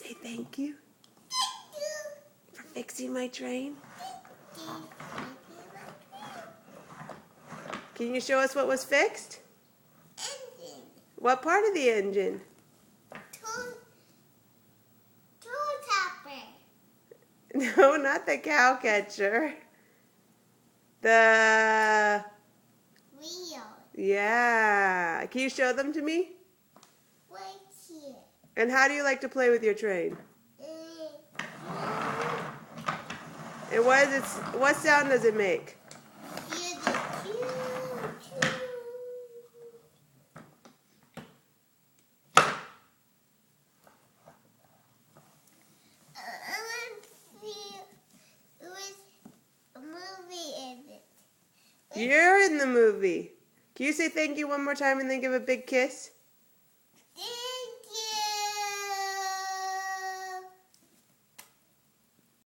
say thank you for fixing my train? Can you show us what was fixed? Engine. What part of the engine? Tool topper. No, not the cow catcher. The... Wheel. Yeah. Can you show them to me? Right here. And how do you like to play with your train? And what sound does it make? You're in the movie. Can you say thank you one more time and then give a big kiss? Yeah.